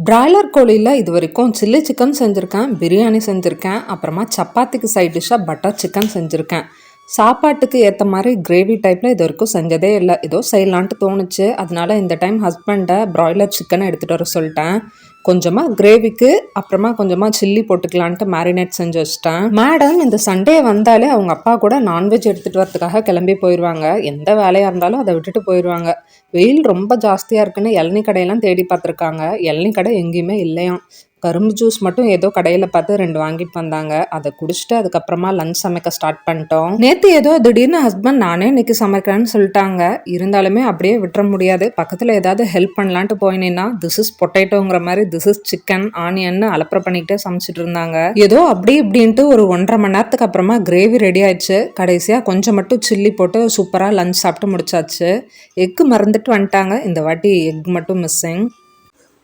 Broiler கோழியில் இது வரைக்கும் chilli chicken செஞ்சுருக்கேன், பிரியாணி செஞ்சுருக்கேன், அப்புறமா சப்பாத்திக்கு சைட் டிஷ்ஷாக பட்டர் சிக்கன் செஞ்சுருக்கேன். சாப்பாட்டுக்கு ஏற்ற மாதிரி கிரேவி டைப்பில் இது வரைக்கும் செஞ்சதே இல்லை. ஏதோ செய்யலான்ட்டு தோணுச்சு. அதனால இந்த டைம் ஹஸ்பண்டை பிராய்லர் சிக்கனை எடுத்துகிட்டு வர சொல்லிட்டேன். கொஞ்சமாக கிரேவிக்கு அப்புறமா கொஞ்சமாக சில்லி போட்டுக்கலான்ட்டு மேரினேட் செஞ்சு வச்சிட்டேன். மேடம் இந்த சண்டே வந்தாலே அவங்க அப்பா கூட நான்வெஜ் எடுத்துகிட்டு வரதுக்காக கிளம்பி போயிடுவாங்க. எந்த வேலையாக இருந்தாலும் அதை விட்டுட்டு போயிடுவாங்க. வெயில் ரொம்ப ஜாஸ்தியாக இருக்குன்னு இளநீ கடையெல்லாம் தேடி பார்த்துருக்காங்க. இளநீ கடை எங்கேயுமே இல்லையாம். கரும்பு ஜூஸ் மட்டும் ஏதோ கடையில் பார்த்து 2 வாங்கிட்டு வந்தாங்க. அதை குடிச்சிட்டு அதுக்கப்புறமா லஞ்ச் சமைக்க ஸ்டார்ட் பண்ணிட்டோம். நேற்று ஏதோ திடீர்னு ஹஸ்பண்ட் நானே இன்னைக்கு சமைக்கிறேன்னு சொல்லிட்டாங்க. இருந்தாலுமே அப்படியே விட்டுற முடியாது. பக்கத்தில் ஏதாவது ஹெல்ப் பண்ணலான்ட்டு போயினேன்னா திஸ் இஸ் பொட்டேட்டோங்கிற மாதிரி திஸ் இஸ் சிக்கன் ஆனியன்னு அலப்பறை பண்ணிக்கிட்டே சமைச்சிட்டு இருந்தாங்க. ஏதோ அப்படி இப்படின்ட்டு ஒரு 1.5 மணி நேரத்துக்கு அப்புறமா கிரேவி ரெடி ஆயிடுச்சு. கடைசியாக கொஞ்சம் மட்டும் சில்லி போட்டு சூப்பராக லஞ்ச் சாப்பிட்டு முடிச்சாச்சு. எக்கு மறந்துட்டு வந்துட்டாங்க. இந்த வாட்டி எக் மட்டும் மிஸ்ஸிங்.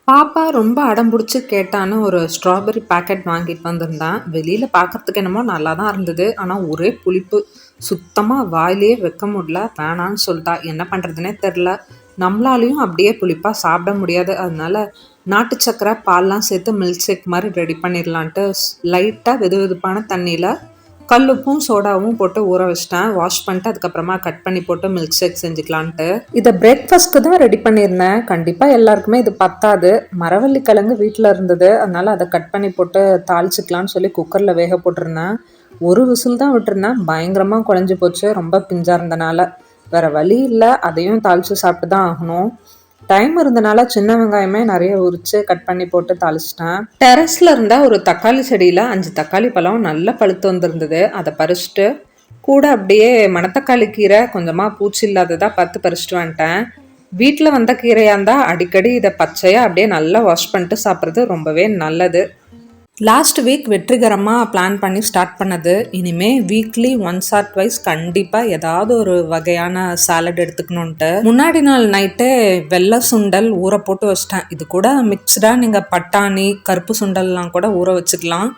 பாப்பா ரொம்ப அடம் பிடிச்சி கேட்டான்னு ஒரு ஸ்ட்ராபெரி பேக்கெட் வாங்கிட்டு வந்திருந்தேன். வெளியில் பார்க்கறதுக்கு என்னமோ நல்லா தான் இருந்தது. ஆனால் ஒரே புளிப்பு. சுத்தமாக வாயிலே வைக்க முடியல. வேணான்னு சொல்லிட்டா. என்ன பண்ணுறதுனே தெரில. நம்மளாலையும் அப்படியே புளிப்பாக சாப்பிட முடியாது. அதனால நாட்டு சக்கரை பால்லாம் சேர்த்து மில்க் ஷேக் மாதிரி ரெடி பண்ணிடலான்ட்டு லைட்டாக வெது வெதுப்பான தண்ணியில் கல்லுப்பும் சோடாவும் போட்டு ஊற வச்சிட்டேன். வாஷ் பண்ணிட்டு அதுக்கப்புறமா கட் பண்ணி போட்டு மில்க் ஷேக் செஞ்சுக்கலான்ட்டு. இதை பிரேக்ஃபாஸ்ட்க்கு தான் ரெடி பண்ணியிருந்தேன். கண்டிப்பாக எல்லாருக்குமே இது பத்தாது. மரவள்ளி கிழங்கு வீட்டில் இருந்தது. அதனால அதை கட் பண்ணி போட்டு தாளிச்சிக்கலான்னு சொல்லி குக்கரில் வேக போட்டிருந்தேன். ஒரு விசில் தான் விட்டுருந்தேன். பயங்கரமாக குழஞ்சி போச்சு. ரொம்ப பிஞ்சாக இருந்தனால வேறு வழி இல்லை. அதையும் தாளித்து சாப்பிட்டு தான் ஆகணும். டைம் இருந்தனால சின்ன வெங்காயமே நிறைய உரிச்சு கட் பண்ணி போட்டு தாளிச்சிட்டேன். டெரஸ்ல இருந்த ஒரு தக்காளி செடியில் 5 தக்காளி பழம் நல்லா பழுத்து வந்திருந்தது. அதை பறிச்சுட்டு கூட அப்படியே மணத்தக்காளி கீரை கொஞ்சமாக பூச்சி இல்லாததாக பார்த்து பறிச்சுட்டு வந்துட்டேன். வீட்டில் வந்த கீரையாக இருந்தால் அடிக்கடி இதை பச்சையாக அப்படியே நல்லா வாஷ் பண்ணிட்டு சாப்பிட்றது ரொம்பவே நல்லது. லாஸ்ட் வீக் வெற்றிகரமாக பிளான் பண்ணி ஸ்டார்ட் பண்ணது. இனிமேல் வீக்லி ஒன்ஸ் ஆர் ட்வைஸ் கண்டிப்பாக ஏதாவது ஒரு வகையான சாலட் எடுத்துக்கணுன்ட்டு முன்னாடி நாள் நைட்டு வெள்ளை சுண்டல் ஊற போட்டு வச்சிட்டேன். இது கூட மிக்ஸ்டாக நீங்கள் பட்டாணி கருப்பு சுண்டல்லாம் கூட ஊற வச்சுக்கலாம்.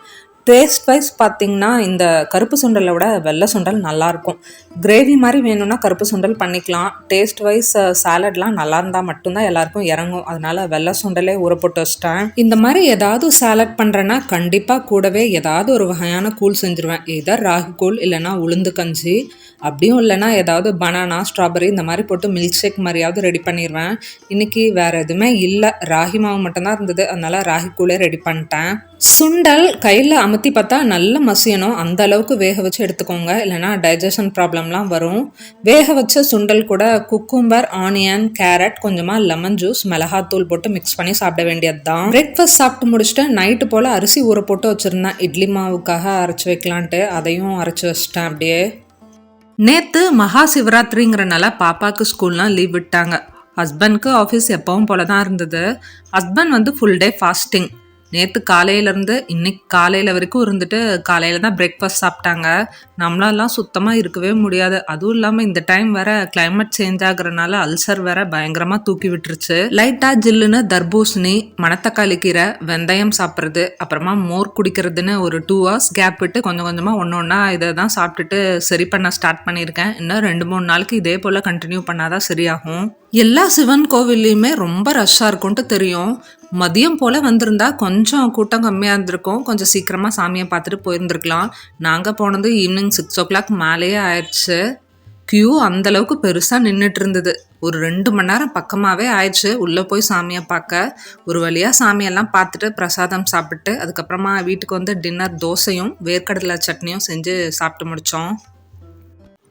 டேஸ்ட் வைஸ் பார்த்தீங்கன்னா இந்த கருப்பு சுண்டலை விட வெள்ளை சுண்டல் நல்லாயிருக்கும். கிரேவி மாதிரி வேணும்னா கருப்பு சுண்டல் பண்ணிக்கலாம். டேஸ்ட் வைஸ் சாலட்லாம் நல்லா இருந்தால் மட்டும்தான் எல்லாருக்கும் இறங்கும். அதனால வெள்ளை சுண்டலே ஊற போட்டு வச்சிட்டேன். இந்த மாதிரி ஏதாவது சாலட் பண்ணுறேன்னா கண்டிப்பாக கூடவே ஏதாவது ஒரு வகையான கூழ் செஞ்சுருவேன். ஏதாவது ராகி கூழ் இல்லைன்னா உளுந்து கஞ்சி, அப்படியும் இல்லைன்னா ஏதாவது பனானா ஸ்ட்ராபெரி இந்த மாதிரி போட்டு மில்க் ஷேக் மாதிரியாவது ரெடி பண்ணிடுவேன். இன்றைக்கி வேறு எதுவுமே இல்லை. ராகி மாவு மட்டும்தான் இருந்தது. அதனால் ராகி கூழே ரெடி பண்ணிட்டேன். சுண்டல் கையில் அமுத்தி பார்த்தா நல்லா மசியணும். அந்த அளவுக்கு வேக வச்சு எடுத்துக்கோங்க. இல்லைனா டைஜஷன் ப்ராப்ளம்லாம் வரும். வேக வச்ச சுண்டல் கூட குக்கும்பர், ஆனியன், கேரட், கொஞ்சமாக லெமன் ஜூஸ், மிளகாத்தூள் போட்டு மிக்ஸ் பண்ணி சாப்பிட வேண்டியது தான். பிரேக்ஃபாஸ்ட் சாப்பிட்டு முடிச்சுட்டு நைட்டு போல் அரிசி ஊற போட்டு வச்சுருந்தேன். இட்லி மாவுக்காக அரைச்சி வைக்கலான்ட்டு அதையும் அரைச்சி வச்சிட்டேன். அப்படியே நேற்று மகா சிவராத்திரிங்கிறனால பாப்பாவுக்கு ஸ்கூல்லாம் லீவ் விட்டாங்க. ஹஸ்பண்ட்க்கு ஆஃபீஸ் எப்பவும் போல தான் இருந்தது. Husband full day fasting. நேற்று காலையிலேருந்து இன்னைக்கு காலையில் வரைக்கும் இருந்துட்டு காலையில் தான் பிரேக்ஃபாஸ்ட் சாப்பிட்டாங்க. நம்மளாலாம் சுத்தமாக இருக்கவே முடியாது. அதுவும் இல்லாமல் இந்த டைம் வேற கிளைமேட் சேஞ்ச் ஆகுறதுனால அல்சர் வேற பயங்கரமாக தூக்கி விட்டுருச்சு. லைட்டாக ஜில்லுன்னு தர்பூசணி, மணத்தக்காளி கீரை, வெந்தயம் சாப்பிட்றது, அப்புறமா மோர் குடிக்கிறதுன்னு ஒரு 2 hours கேப் விட்டு கொஞ்சம் கொஞ்சமாக ஒன்றா இதை தான் சாப்பிட்டுட்டு சரி பண்ண ஸ்டார்ட் பண்ணியிருக்கேன். இன்னும் 2-3 நாளைக்கு இதே போல் கண்டினியூ பண்ணாதான் சரியாகும். எல்லா சிவன் கோவில்லையுமே ரொம்ப ரஷ்ஷாக இருக்கும்ட்டு தெரியும். மதியம் போல் வந்திருந்தா கொஞ்சம் கூட்டம் கம்மியாக இருந்திருக்கும். கொஞ்சம் சீக்கிரமாக சாமியை பார்த்துட்டு போயிருந்துருக்கலாம். நாங்கள் போனது ஈவினிங் 6 o'clock மேலேயே ஆயிடுச்சு. க்யூ அந்தளவுக்கு பெருசாக நின்றுட்டு இருந்தது. ஒரு 2 மணி நேரம் பக்கமாகவே ஆயிடுச்சு உள்ளே போய் சாமியை பார்க்க. ஒரு வழியாக சாமியெல்லாம் பார்த்துட்டு பிரசாதம் சாப்பிட்டு அதுக்கப்புறமா வீட்டுக்கு டின்னர் தோசையும் வேர்க்கடலை சட்னியும் செஞ்சு சாப்பிட்டு முடித்தோம்.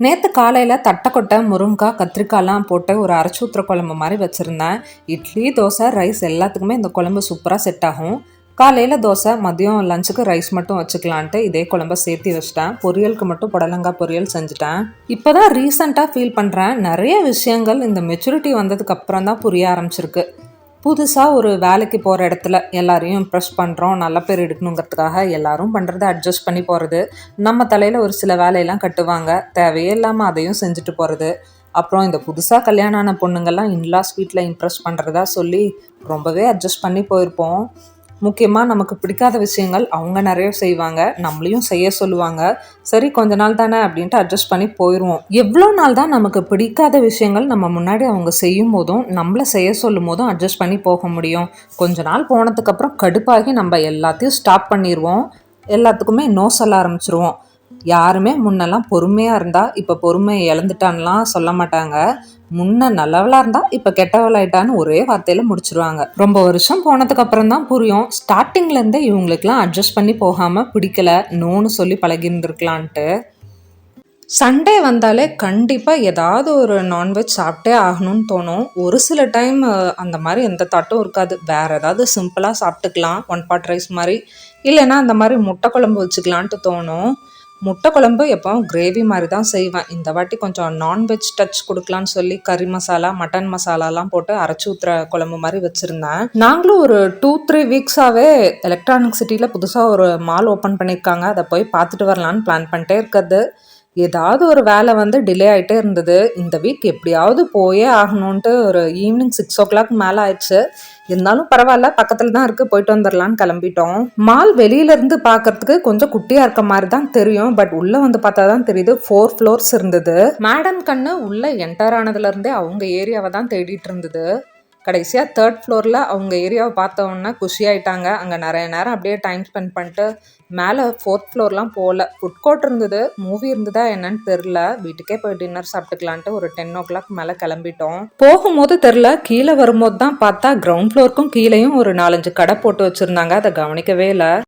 நேற்று காலையில் தட்டைக்கொட்டை, முருங்காய், கத்திரிக்காய்லாம் போட்டு ஒரு அரைச்சி ஊற்றுற குழம்பு மாதிரி வச்சுருந்தேன். இட்லி, தோசை, ரைஸ் எல்லாத்துக்குமே இந்த குழம்பு சூப்பராக செட் ஆகும். காலையில் தோசை, மதியம் லஞ்சுக்கு ரைஸ் மட்டும் வச்சுக்கலான்ட்டு இதே குழம்பை சேர்த்து வச்சிட்டேன். பொரியலுக்கு மட்டும் புடலங்காய் பொரியல் செஞ்சுட்டேன். இப்போ தான் ரீசெண்டாக ஃபீல் பண்ணுறேன். நிறைய விஷயங்கள் இந்த மெச்சூரிட்டி வந்ததுக்கு அப்புறம் தான் புரிய ஆரம்பிச்சிருக்கு. புதுசாக ஒரு வேலைக்கு போகிற இடத்துல எல்லாரையும் இம்ப்ரெஸ் பண்ணுறோம், நல்ல பேர் எடுக்கணுங்கிறதுக்காக எல்லாரும் பண்ணுறதை அட்ஜஸ்ட் பண்ணி போகிறது. நம்ம தலையில் ஒரு சில வேலையெல்லாம் கட்டுவாங்க, தேவையே இல்லாமல் அதையும் செஞ்சுட்டு போகிறது. அப்புறம் இந்த புதுசாக கல்யாணம் ஆன பொண்ணுங்கள்லாம் இன்லாஸ் வீட்டில் இம்ப்ரெஸ் பண்ணுறதா சொல்லி ரொம்பவே அட்ஜஸ்ட் பண்ணி போயிருப்போம். முக்கியமாக நமக்கு பிடிக்காத விஷயங்கள் அவங்க நிறைய செய்வாங்க, நம்மளையும் செய்ய சொல்லுவாங்க. சரி கொஞ்ச நாள் தானே அப்படின்ட்டு அட்ஜஸ்ட் பண்ணி போயிடுவோம். எவ்வளோ நாள் தான் நமக்கு பிடிக்காத விஷயங்கள் நம்ம முன்னாடி அவங்க செய்யும் போதும் நம்மளை செய்ய சொல்லும் போதும் அட்ஜஸ்ட் பண்ணி போக முடியும்? கொஞ்ச நாள் போனதுக்கப்புறம் கடுப்பாகி நம்ம எல்லாத்தையும் ஸ்டாப் பண்ணிடுவோம், எல்லாத்துக்குமே நோ சொல்ல ஆரம்பிச்சிருவோம். யாருமே முன்னெல்லாம் பொறுமையாக இருந்தால் இப்போ பொறுமையை இழந்துட்டான்லாம் சொல்ல மாட்டாங்க. முன்ன நல்லவளாக இருந்தால் இப்போ கெட்டவளாயிட்டான்னு ஒரே வார்த்தையில் முடிச்சிருவாங்க. ரொம்ப வருஷம் போனதுக்கு அப்புறம் தான் புரியும், ஸ்டார்டிங்லேருந்தே இவங்களுக்குலாம் அட்ஜஸ்ட் பண்ணி போகாமல் பிடிக்கல, நோன்னு சொல்லி பழகிருந்துருக்கலான்ட்டு. சண்டே வந்தாலே கண்டிப்பாக ஏதாவது ஒரு நான்வெஜ் சாப்பிட்டே ஆகணும்னு தோணும். ஒரு சில டைம் அந்த மாதிரி எந்த தாட்டும் இருக்காது, வேறு ஏதாவது சிம்பிளாக சாப்பிட்டுக்கலாம், ஒன் பாட் ரைஸ் மாதிரி, இல்லைன்னா அந்த மாதிரி முட்டை குழம்பு வச்சுக்கலான்ட்டு தோணும். முட்டை குழம்பு எப்போவும் கிரேவி மாதிரி தான் செய்வேன். இந்த வாட்டி கொஞ்சம் நான்வெஜ் டச் கொடுக்கலான்னு சொல்லி கறி மசாலா, மட்டன் மசாலாலாம் போட்டு அரைச்சி ஊற்றுற குழம்பு மாதிரி வச்சுருந்தேன். நாங்களும் ஒரு 2-3 வீக்ஸாகவே எலக்ட்ரானிக் சிட்டியில் புதுசாக ஒரு மால் ஓப்பன் பண்ணியிருக்காங்க, அதை போய் பார்த்துட்டு வரலான்னு பிளான் பண்ணிட்டே இருக்கிறது. ஏதாவது ஒரு வேலை வந்து டிலே ஆகிட்டே இருந்தது. இந்த வீக் எப்படியாவது போயே ஆகணுன்ட்டு ஒரு ஈவினிங் 6 o'clock மேலே ஆயிடுச்சு. இருந்தாலும் பரவாயில்ல, பக்கத்தில் தான் இருக்குது, போயிட்டு வந்துடலான்னு கிளம்பிட்டோம். மால் வெளியிலேருந்து பார்க்கறதுக்கு கொஞ்சம் குட்டியாக இருக்க மாதிரி தான் தெரியும், பட் உள்ளே வந்து பார்த்தா தான் தெரியுது 4 floors இருந்தது. மேடம் கண்ணு உள்ளே என்டர் ஆனதுலேருந்தே அவங்க ஏரியாவை தான் தேடிட்டு இருந்தது. கடைசியாக 3rd floorல அவங்க ஏரியாவை பார்த்தோன்னா குஷியாயிட்டாங்க. அங்கே நிறைய நேரம் அப்படியே டைம் ஸ்பெண்ட் பண்ணிட்டு மேலே 4th floorலாம் போகல. ஃபுட் கோர்ட் இருந்தது, மூவி இருந்ததா என்னன்னு தெரில. வீட்டுக்கே போய் டின்னர் சாப்பிட்டுக்கலான்ட்டு ஒரு 10 o'clock மேலே கிளம்பிட்டோம். போகும்போது தெரில, கீழே வரும்போது தான் பார்த்தா கிரவுண்ட் ஃப்ளோருக்கும் கீழேயும் ஒரு 4-5 கடை போட்டு வச்சுருந்தாங்க, அதை கவனிக்கவே இல்லை.